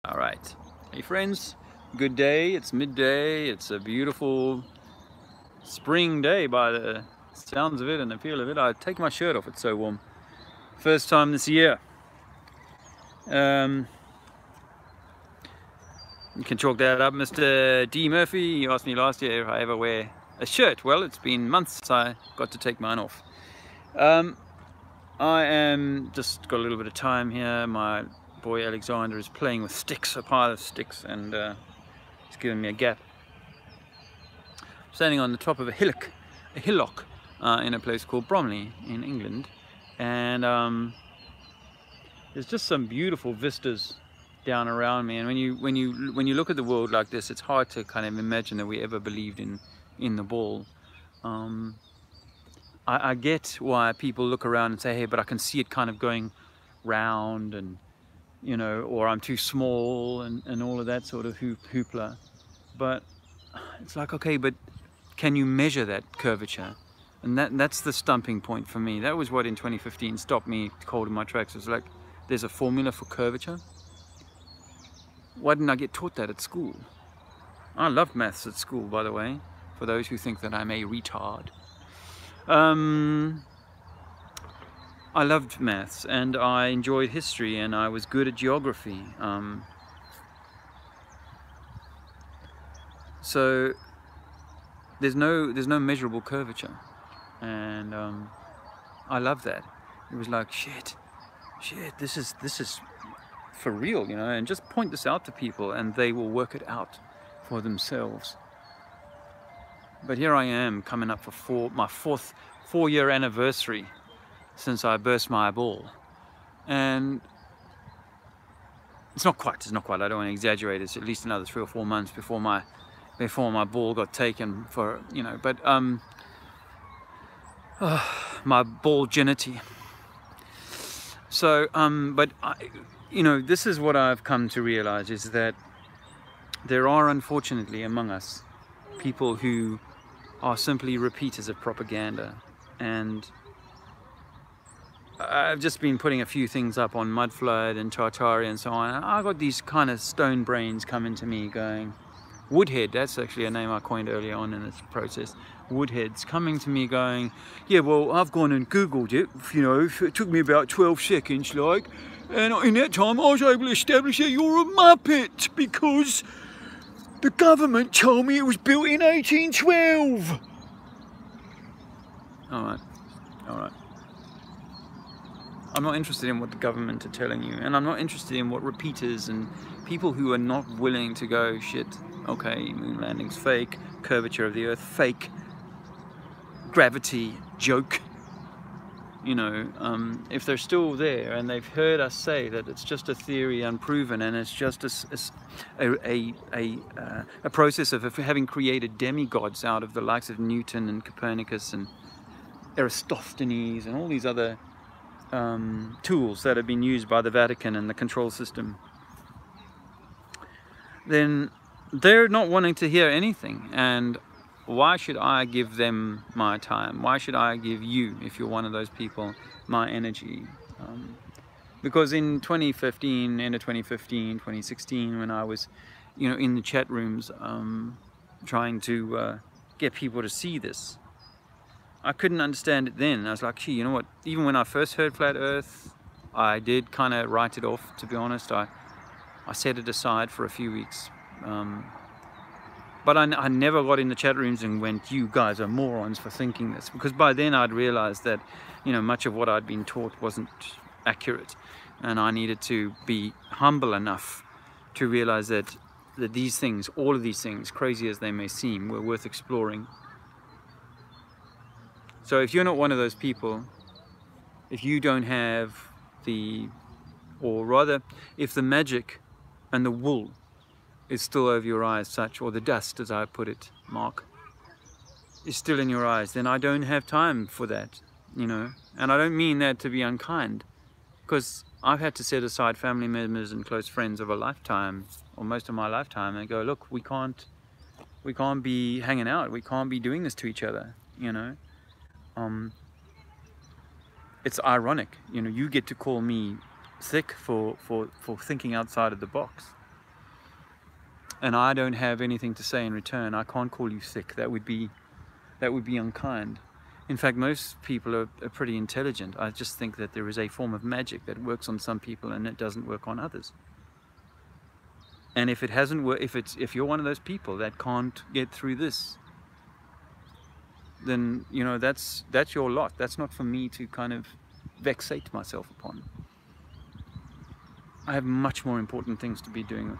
All right. Hey friends, good day. It's midday. It's a beautiful spring day by the sounds of it and the feel of it. I take my shirt off, it's so warm. First time this year. You can chalk that up. Mr. D. Murphy, he asked me last year if I ever wear a shirt. Well, it's been months since I got to take mine off. I am just got a little bit of time here. My boy Alexander is playing with sticks, a pile of sticks, and he's giving me a gap. I'm standing on the top of a hillock in a place called Bromley in England, and there's just some beautiful vistas down around me. And when you look at the world like this, it's hard to kind of imagine that we ever believed in the ball. I get why people look around and say, hey, but I can see it kind of going round, and you know, or I'm too small, and all of that sort of hoopla. But it's like, okay, but can you measure that curvature? And that's the stumping point for me. That was what in 2015 stopped me cold in my tracks. It was like, there's a formula for curvature. Why didn't I get taught that at school? I loved maths at school, by the way, for those who think that I'm a retard. I loved maths, and I enjoyed history, and I was good at geography. So there's no measurable curvature, and I love that. It was like, shit, this is for real, you know. And just point this out to people, and they will work it out for themselves. But here I am, coming up for my fourth 4-year anniversary since I burst my ball, and it's not quite. I don't want to exaggerate. It's at least another 3 or 4 months before my ball got taken for, you know. But my ball virginity. So but you know, this is what I've come to realize, is that there are, unfortunately, among us people who are simply repeaters of propaganda. And I've just been putting a few things up on Mudflood and Tartari and so on. I got these kind of stone brains coming to me going, Woodhead, that's actually a name I coined early on in this process. Woodheads coming to me going, yeah, well, I've gone and Googled it, you know, it took me about 12 seconds, like, and in that time I was able to establish that you're a Muppet because the government told me it was built in 1812. All right. I'm not interested in what the government are telling you, and I'm not interested in what repeaters and people who are not willing to go, shit, okay, moon landing's fake, curvature of the earth fake, gravity joke. You know, if they're still there and they've heard us say that it's just a theory unproven, and it's just a process of having created demigods out of the likes of Newton and Copernicus and Eratosthenes and all these other tools that have been used by the Vatican and the control system, then they're not wanting to hear anything. And why should I give them my time? Why should I give you, if you're one of those people, my energy? Because in 2015, end of 2015, 2016, when I was, you know, in the chat rooms trying to get people to see this, I couldn't understand it then. I was like, gee, you know what, even when I first heard Flat Earth, I did kind of write it off, to be honest. I set it aside for a few weeks. But I never got in the chat rooms and went, you guys are morons for thinking this. Because by then I'd realized that, you know, much of what I'd been taught wasn't accurate. And I needed to be humble enough to realize that these things, all of these things, crazy as they may seem, were worth exploring. So if you're not one of those people, if you don't have or rather, if the magic and the wool is still over your eyes, such, or the dust, as I put it, Mark, is still in your eyes, then I don't have time for that, you know. And I don't mean that to be unkind, because I've had to set aside family members and close friends of a lifetime, or most of my lifetime, and go, look, we can't be hanging out, we can't be doing this to each other, you know. It's ironic, you know, you get to call me thick for thinking outside of the box. and I don't have anything to say in return, I can't call you sick. That would be unkind. In fact, most people are pretty intelligent. I just think that there is a form of magic that works on some people and it doesn't work on others. And if it hasn't worked, if you're one of those people that can't get through this, then you know that's your lot. That's not for me to kind of vexate myself upon. I have much more important things to be doing.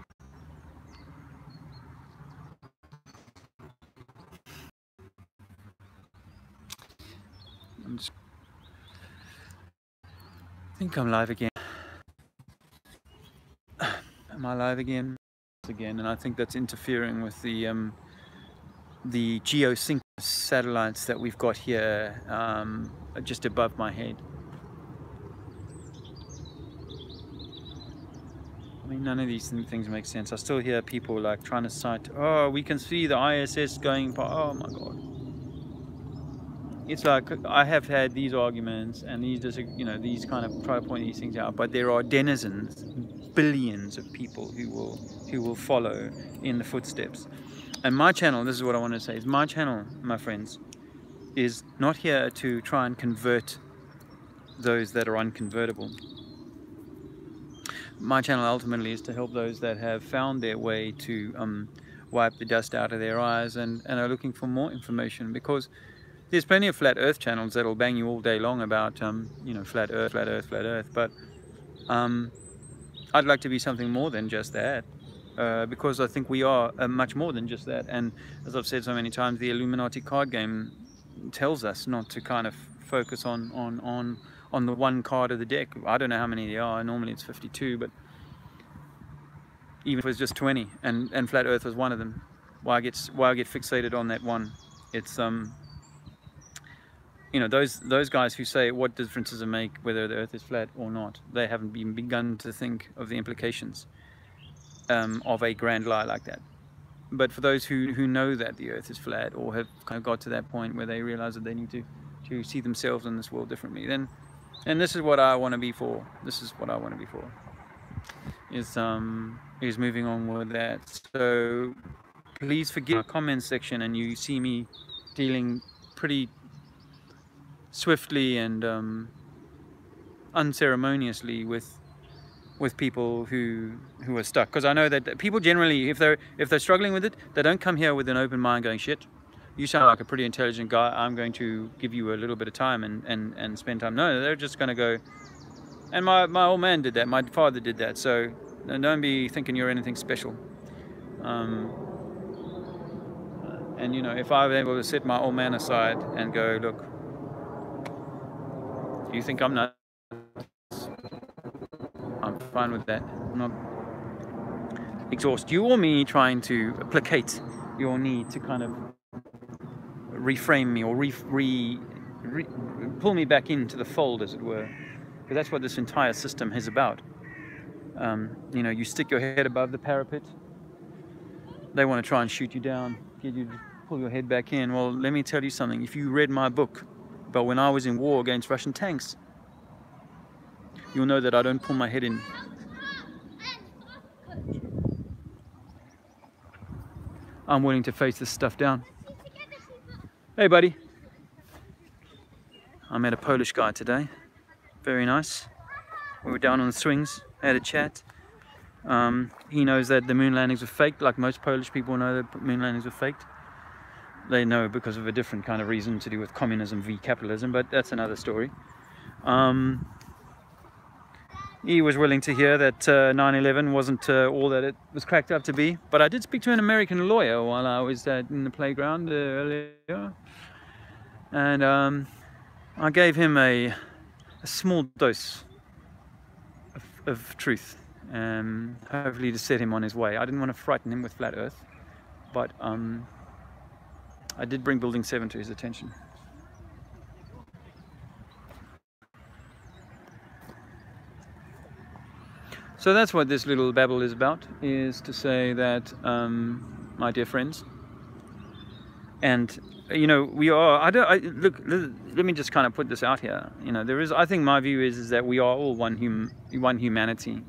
I think I'm live again. Am I live again? And I think that's interfering with the geosynchronous satellites that we've got here just above my head. I mean, none of these things make sense. I still hear people like trying to cite, oh, we can see the ISS going by. Oh my God. It's like, I have had these arguments and these kind of try to point these things out, but there are denizens, billions of people who will follow in the footsteps. And my channel, this is what I want to say, is my channel, my friends, is not here to try and convert those that are unconvertible. My channel ultimately is to help those that have found their way to wipe the dust out of their eyes and are looking for more information, because there's plenty of flat earth channels that'll bang you all day long about you know, flat earth, flat earth, flat earth, but I'd like to be something more than just that, because I think we are much more than just that. And as I've said so many times, the Illuminati card game tells us not to kind of focus on the one card of the deck. I don't know how many there are. Normally it's 52, but even if it was just 20 and flat earth was one of them, why I get fixated on that one? It's you know, those guys who say what difference does it make whether the earth is flat or not, they haven't even begun to think of the implications of a grand lie like that. But for those who know that the earth is flat, or have kind of got to that point where they realize that they need to see themselves in this world differently, then, and this is what I want to be for. This is what I want to be for, is moving on with that. So please forgive my comment section, and you see me dealing pretty swiftly and unceremoniously with people who are stuck, because I know that people generally, if they're struggling with it, they don't come here with an open mind going, shit, you sound like a pretty intelligent guy, I'm going to give you a little bit of time and spend time. No, they're just going to go, and my old man did that, my father did that, so don't be thinking you're anything special. And you know, if I was able to set my old man aside and go, look, you think I'm nuts, I'm fine with that. I'm not exhaust you or me trying to placate your need to kind of reframe me or pull me back into the fold, as it were, because that's what this entire system is about. You know, you stick your head above the parapet, they want to try and shoot you down, get you to pull your head back in. Well, let me tell you something. If you read my book, but when I was in war against Russian tanks, you'll know that I don't pull my head in. I'm willing to face this stuff down. Hey buddy. I met a Polish guy today. Very nice. We were down on the swings, had a chat. He knows that the moon landings were faked, like most Polish people know that moon landings were faked. They know because of a different kind of reason to do with communism v capitalism, but that's another story. He was willing to hear that 9/11 wasn't all that it was cracked up to be. But I did speak to an American lawyer while I was in the playground earlier, and I gave him a small dose of truth, hopefully to set him on his way. I didn't want to frighten him with flat Earth, but I did bring Building 7 to his attention. So that's what this little babble is about, is to say that, my dear friends, and you know, we are, look, let me just kind of put this out here. You know, there is, I think my view is that we are all one humanity.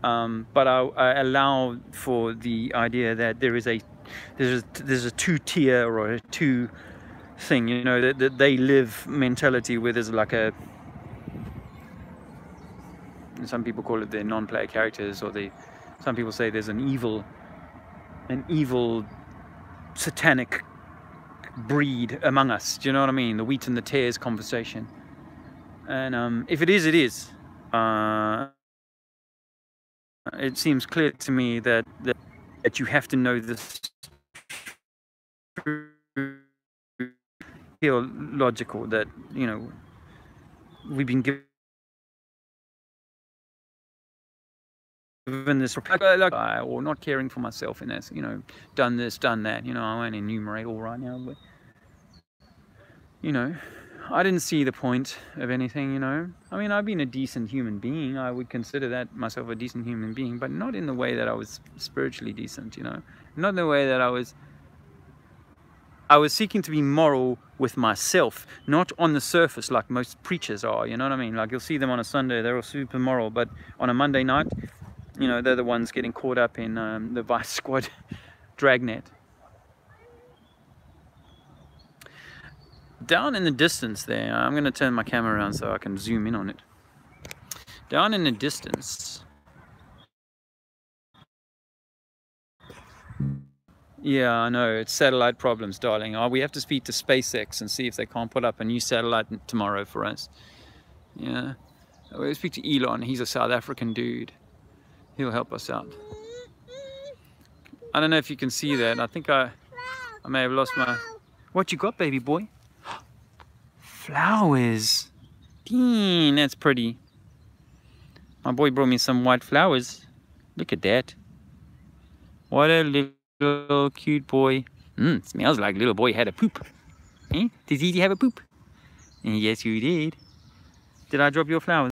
but I allow for the idea that there's a two-tier or a two thing, you know, that they live mentality where there's like a, some people call it their non-player characters, or some people say there's an evil satanic breed among us. Do you know what I mean? The wheat and the tares conversation. And if it is, it is. It seems clear to me that you have to know this theological, that, you know, we've been given this, or not caring for myself in this, you know, done this, done that, you know. I won't enumerate all right now, but, you know, I didn't see the point of anything, you know. I mean, I've been a decent human being. I would consider that myself a decent human being, but not in the way that I was spiritually decent, you know. Not in the way that I was seeking to be moral with myself, not on the surface like most preachers are, you know what I mean? Like, you'll see them on a Sunday, they're all super moral, but on a Monday night, you know, they're the ones getting caught up in the Vice Squad dragnet. Down in the distance there, I'm going to turn my camera around so I can zoom in on it. Down in the distance, yeah, I know, it's satellite problems, darling. Oh, we have to speak to SpaceX and see if they can't put up a new satellite tomorrow for us. Yeah, we'll speak to Elon. He's a South African dude. He'll help us out. I don't know if you can see that. I think I may have lost my... What you got, baby boy? Flowers. Dang, that's pretty. My boy brought me some white flowers. Look at that. What a little cute boy. Smells like little boy had a poop. Eh? Did he have a poop? Yes, you did. Did I drop your flowers?